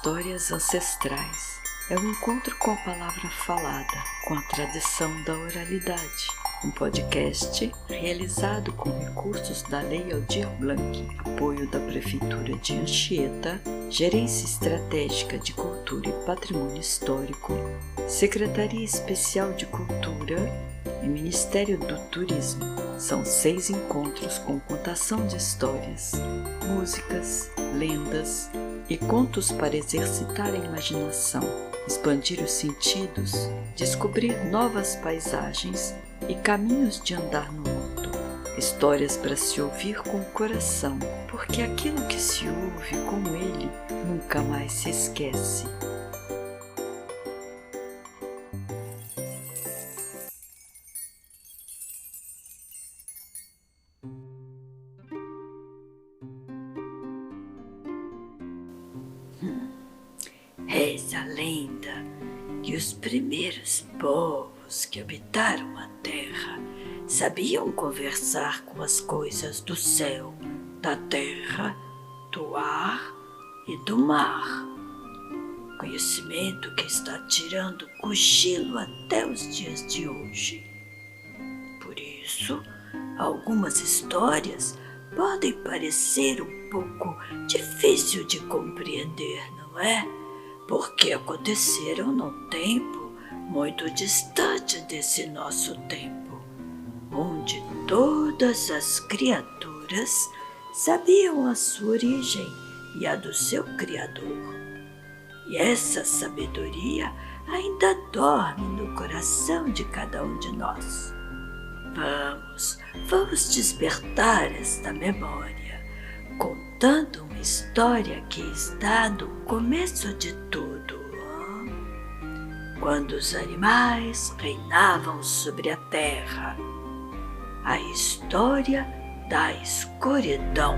Histórias Ancestrais é um encontro com a palavra falada, com a tradição da oralidade. Um podcast realizado com recursos da Lei Aldir Blanc, apoio da Prefeitura de Anchieta, Gerência Estratégica de Cultura e Patrimônio Histórico, Secretaria Especial de Cultura e Ministério do Turismo. São 6 encontros com contação de histórias, músicas, lendas e contos para exercitar a imaginação, expandir os sentidos, descobrir novas paisagens e caminhos de andar no mundo. Histórias para se ouvir com o coração, porque aquilo que se ouve com ele nunca mais se esquece. Reza a lenda que os primeiros povos que habitaram a terra sabiam conversar com as coisas do céu, da terra, do ar e do mar. Conhecimento que está tirando cochilo até os dias de hoje. Por isso, algumas histórias podem parecer um pouco difícil de compreender, não é? Porque aconteceram num tempo muito distante desse nosso tempo, onde todas as criaturas sabiam a sua origem e a do seu Criador. E essa sabedoria ainda dorme no coração de cada um de nós. Vamos despertar esta memória, contando uma história que está no começo de tudo. Quando os animais reinavam sobre a terra. A história da escuridão.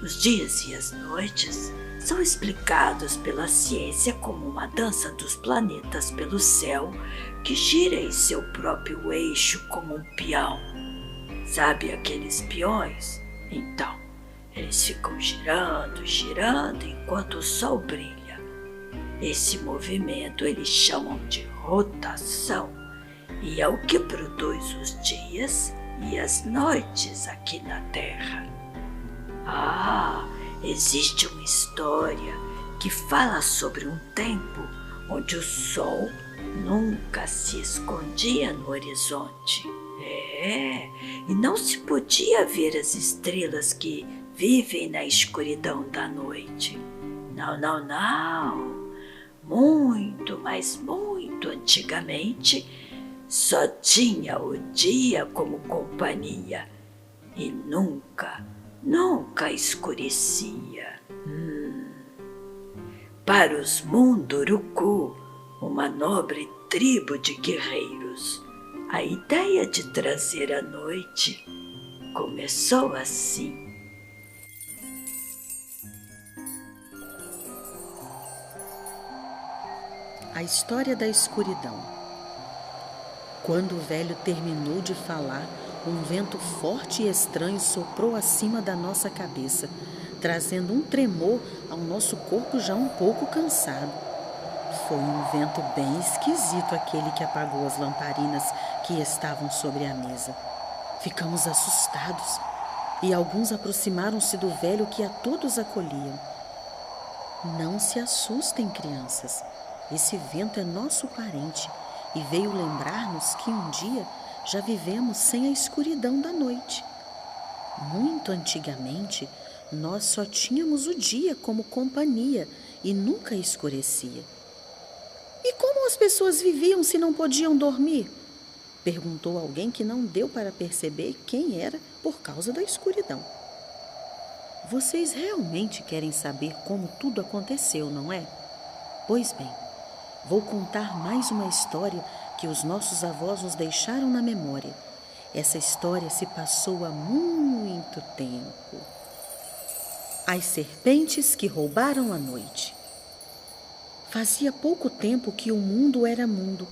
Os dias e as noites são explicados pela ciência como uma dança dos planetas pelo céu que gira em seu próprio eixo como um peão. Sabe aqueles peões? Então, eles ficam girando enquanto o sol brilha. Esse movimento eles chamam de rotação e é o que produz os dias e as noites aqui na Terra. Existe uma história que fala sobre um tempo onde o sol nunca se escondia no horizonte. E não se podia ver as estrelas que vivem na escuridão da noite. Não. Muito, mas muito antigamente, só tinha o dia como companhia e nunca escurecia. Para os Munduruku, uma nobre tribo de guerreiros, a ideia de trazer a noite começou assim. A história da escuridão. Quando o velho terminou de falar, um vento forte e estranho soprou acima da nossa cabeça, trazendo um tremor ao nosso corpo já um pouco cansado. Foi um vento bem esquisito aquele que apagou as lamparinas que estavam sobre a mesa. Ficamos assustados e alguns aproximaram-se do velho que a todos acolhiam. Não se assustem, crianças. Esse vento é nosso parente e veio lembrar-nos que um dia já vivemos sem a escuridão da noite. Muito antigamente, nós só tínhamos o dia como companhia e nunca escurecia. E como as pessoas viviam se não podiam dormir? Perguntou alguém que não deu para perceber quem era por causa da escuridão. Vocês realmente querem saber como tudo aconteceu, não é? Pois bem, vou contar mais uma história que os nossos avós nos deixaram na memória. Essa história se passou há muito tempo. As serpentes que roubaram a noite. Fazia pouco tempo que o mundo era mundo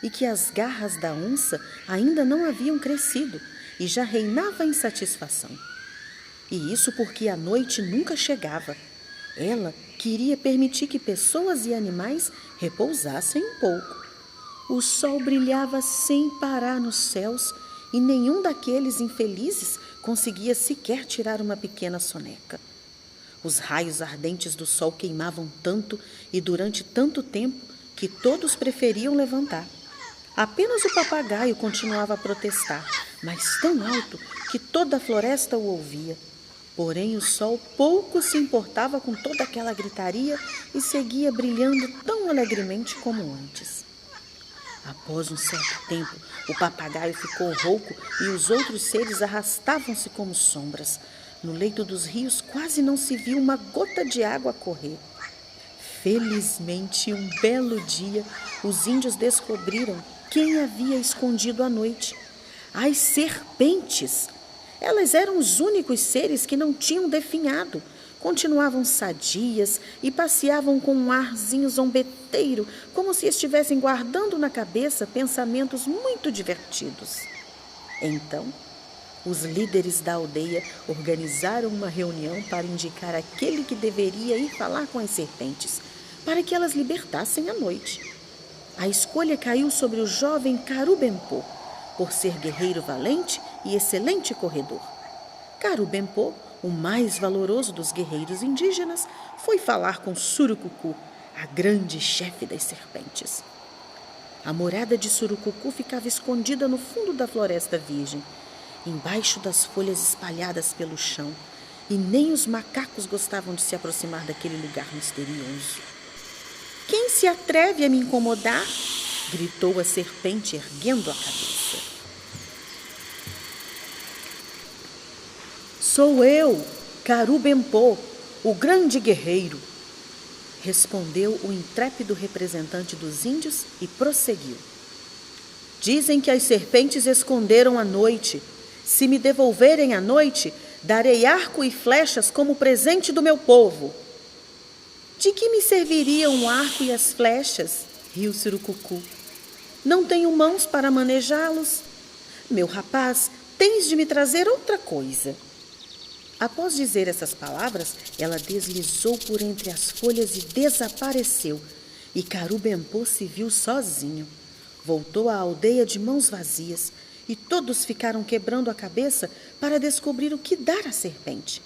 e que as garras da onça ainda não haviam crescido e já reinava a insatisfação. E isso porque a noite nunca chegava. Ela queria permitir que pessoas e animais repousassem um pouco. O sol brilhava sem parar nos céus e nenhum daqueles infelizes conseguia sequer tirar uma pequena soneca. Os raios ardentes do sol queimavam tanto e durante tanto tempo que todos preferiam levantar. Apenas o papagaio continuava a protestar, mas tão alto que toda a floresta o ouvia. Porém, o sol pouco se importava com toda aquela gritaria e seguia brilhando tão alegremente como antes. Após um certo tempo, o papagaio ficou rouco e os outros seres arrastavam-se como sombras. No leito dos rios quase não se viu uma gota de água correr. Felizmente, um belo dia, os índios descobriram quem havia escondido a noite: as serpentes. Elas eram os únicos seres que não tinham definhado. Continuavam sadias e passeavam com um arzinho zombeteiro, como se estivessem guardando na cabeça pensamentos muito divertidos. Então, os líderes da aldeia organizaram uma reunião para indicar aquele que deveria ir falar com as serpentes, para que elas libertassem a noite. A escolha caiu sobre o jovem Carubempô, por ser guerreiro valente e excelente corredor. Carubempô, o mais valoroso dos guerreiros indígenas, foi falar com Surucucu, a grande chefe das serpentes. A morada de Surucucu ficava escondida no fundo da floresta virgem, embaixo das folhas espalhadas pelo chão, e nem os macacos gostavam de se aproximar daquele lugar misterioso. "Quem se atreve a me incomodar?" gritou a serpente, erguendo a cabeça. "Sou eu, Carubempô, o grande guerreiro", respondeu o intrépido representante dos índios e prosseguiu. "Dizem que as serpentes esconderam a noite. Se me devolverem a noite, darei arco e flechas como presente do meu povo." "De que me serviriam o arco e as flechas?" riu Surucucu. "Não tenho mãos para manejá-los. Meu rapaz, tens de me trazer outra coisa." Após dizer essas palavras, ela deslizou por entre as folhas e desapareceu. E Carubempô se viu sozinho. Voltou à aldeia de mãos vazias e todos ficaram quebrando a cabeça para descobrir o que dar à serpente.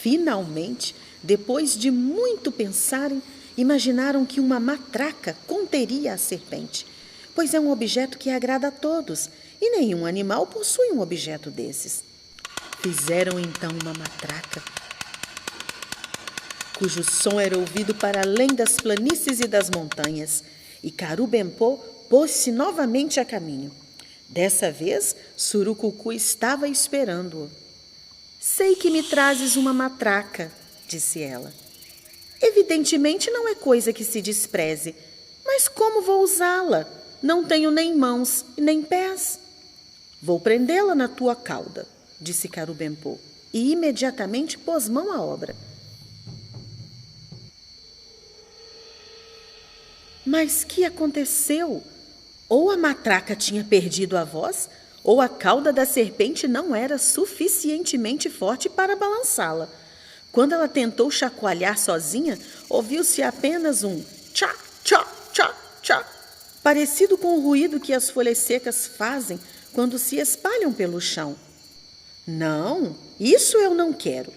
Finalmente, depois de muito pensarem, imaginaram que uma matraca conteria a serpente, pois é um objeto que agrada a todos e nenhum animal possui um objeto desses. Fizeram então uma matraca, cujo som era ouvido para além das planícies e das montanhas, e Carubempô pôs-se novamente a caminho. Dessa vez, Surucucu estava esperando-o. "Sei que me trazes uma matraca", disse ela. "Evidentemente não é coisa que se despreze, mas como vou usá-la? Não tenho nem mãos e nem pés." "Vou prendê-la na tua cauda", disse Carubempô, e imediatamente pôs mão à obra. Mas que aconteceu? Ou a matraca tinha perdido a voz, ou a cauda da serpente não era suficientemente forte para balançá-la. Quando ela tentou chacoalhar sozinha, ouviu-se apenas um tchá, tchá, tchá, tchá, parecido com o ruído que as folhas secas fazem quando se espalham pelo chão. "Não, isso eu não quero.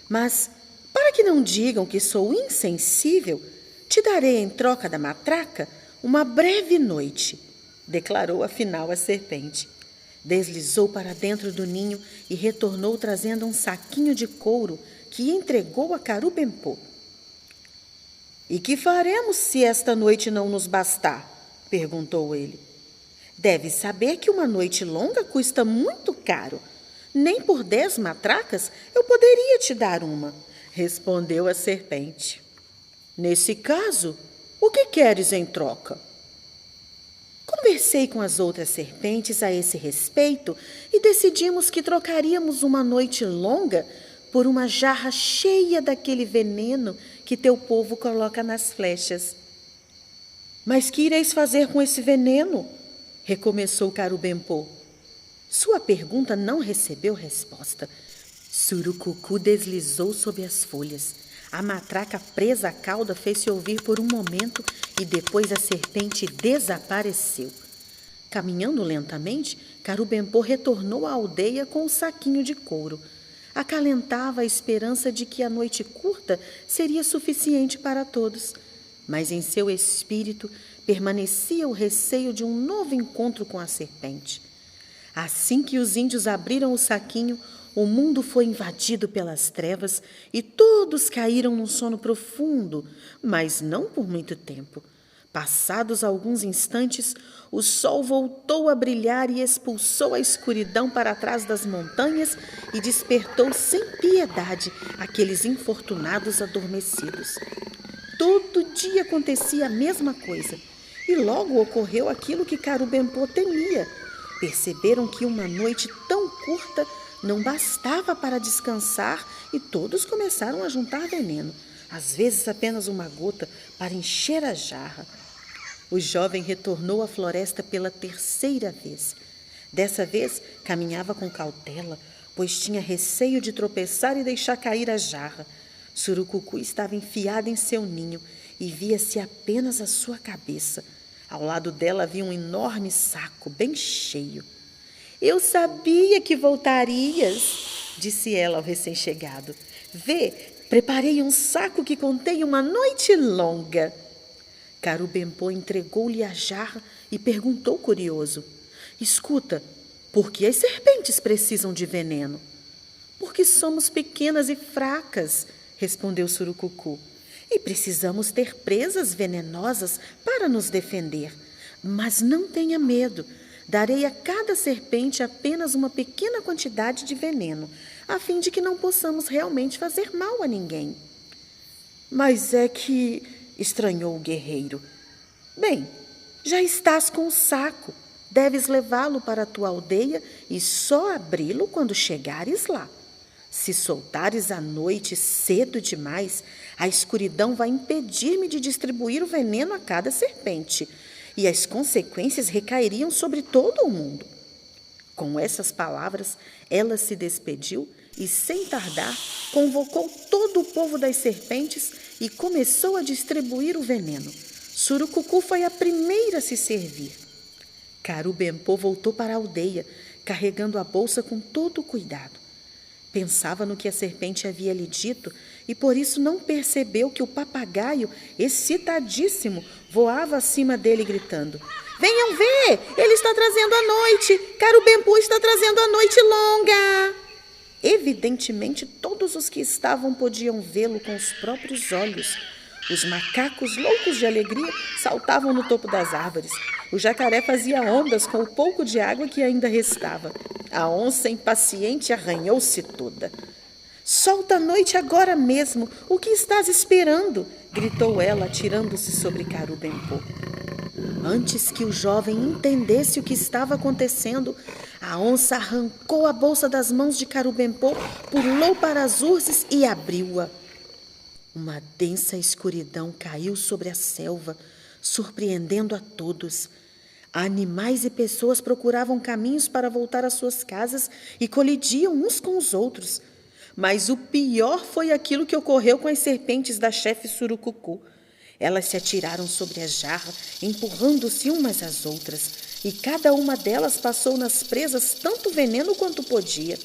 Mas, para que não digam que sou insensível, te darei em troca da matraca uma breve noite", declarou afinal a serpente. Deslizou para dentro do ninho e retornou trazendo um saquinho de couro que entregou a Carubempô. "E que faremos se esta noite não nos bastar?" perguntou ele. "Deves saber que uma noite longa custa muito caro. Nem por 10 matracas eu poderia te dar uma", respondeu a serpente. "Nesse caso, o que queres em troca?" Conversei com as outras serpentes a esse respeito e decidimos que trocaríamos uma noite longa por uma jarra cheia daquele veneno que teu povo coloca nas flechas. "Mas que ireis fazer com esse veneno?" recomeçou Carubempô. Sua pergunta não recebeu resposta. Surucucu deslizou sob as folhas. A matraca presa à cauda fez-se ouvir por um momento e depois a serpente desapareceu. Caminhando lentamente, Carubempô retornou à aldeia com o saquinho de couro. Acalentava a esperança de que a noite curta seria suficiente para todos. Mas em seu espírito permanecia o receio de um novo encontro com a serpente. Assim que os índios abriram o saquinho, o mundo foi invadido pelas trevas e todos caíram num sono profundo, mas não por muito tempo. Passados alguns instantes, o sol voltou a brilhar e expulsou a escuridão para trás das montanhas e despertou sem piedade aqueles infortunados adormecidos. Todo dia acontecia a mesma coisa e logo ocorreu aquilo que Carubempô temia. Perceberam que uma noite tão curta não bastava para descansar e todos começaram a juntar veneno, às vezes apenas uma gota, para encher a jarra. O jovem retornou à floresta pela terceira vez. Dessa vez, caminhava com cautela, pois tinha receio de tropeçar e deixar cair a jarra. Surucucu estava enfiada em seu ninho e via-se apenas a sua cabeça. Ao lado dela havia um enorme saco, bem cheio. Eu sabia que voltarias, disse ela ao recém-chegado. Vê, preparei um saco que contém uma noite longa. Carubempô entregou-lhe a jarra e perguntou curioso. Escuta, por que as serpentes precisam de veneno? Porque somos pequenas e fracas, respondeu Surucucu. E precisamos ter presas venenosas para nos defender. Mas não tenha medo. Darei a cada serpente apenas uma pequena quantidade de veneno, a fim de que não possamos realmente fazer mal a ninguém. Mas é que... estranhou o guerreiro. Bem, já estás com o saco. Deves levá-lo para a tua aldeia e só abri-lo quando chegares lá. Se soltares à noite cedo demais, a escuridão vai impedir-me de distribuir o veneno a cada serpente, e as consequências recairiam sobre todo o mundo. Com essas palavras, ela se despediu e, sem tardar, convocou todo o povo das serpentes e começou a distribuir o veneno. Surucucu foi a primeira a se servir. Carubempô voltou para a aldeia, carregando a bolsa com todo o cuidado. Pensava no que a serpente havia lhe dito e por isso não percebeu que o papagaio, excitadíssimo, voava acima dele gritando: Venham ver! Ele está trazendo a noite! Carubempô está trazendo a noite longa! Evidentemente, todos os que estavam podiam vê-lo com os próprios olhos. Os macacos, loucos de alegria, saltavam no topo das árvores. O jacaré fazia ondas com o pouco de água que ainda restava. A onça, impaciente, arranhou-se toda. Solta a noite agora mesmo! O que estás esperando? Gritou ela, atirando-se sobre Carubempô. Antes que o jovem entendesse o que estava acontecendo, a onça arrancou a bolsa das mãos de Carubempô, pulou para as urzes e abriu-a. Uma densa escuridão caiu sobre a selva, surpreendendo a todos. Animais e pessoas procuravam caminhos para voltar às suas casas e colidiam uns com os outros. Mas o pior foi aquilo que ocorreu com as serpentes da chefe Surucucu. Elas se atiraram sobre a jarra, empurrando-se umas às outras, e cada uma delas passou nas presas tanto veneno quanto podia.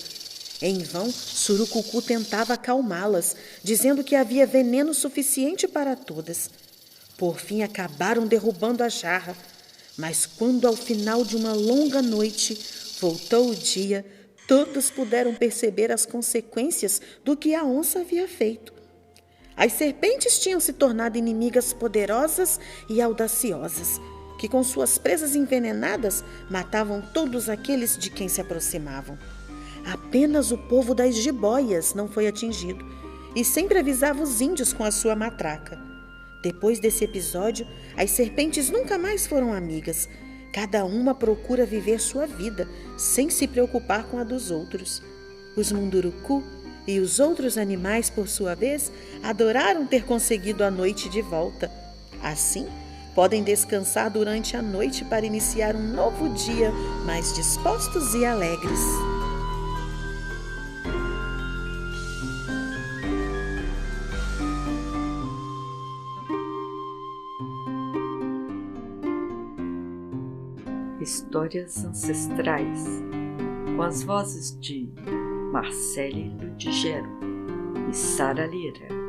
Em vão, Surucucu tentava acalmá-las, dizendo que havia veneno suficiente para todas. Por fim, acabaram derrubando a jarra, mas quando ao final de uma longa noite voltou o dia, todos puderam perceber as consequências do que a onça havia feito. As serpentes tinham se tornado inimigas poderosas e audaciosas, que com suas presas envenenadas matavam todos aqueles de quem se aproximavam. Apenas o povo das jiboias não foi atingido e sempre avisava os índios com a sua matraca. Depois desse episódio, as serpentes nunca mais foram amigas. Cada uma procura viver sua vida, sem se preocupar com a dos outros. Os munduruku e os outros animais, por sua vez, adoraram ter conseguido a noite de volta. Assim, podem descansar durante a noite para iniciar um novo dia mais dispostos e alegres. Histórias Ancestrais, com as vozes de Marcele Ludigero e Sara Lira.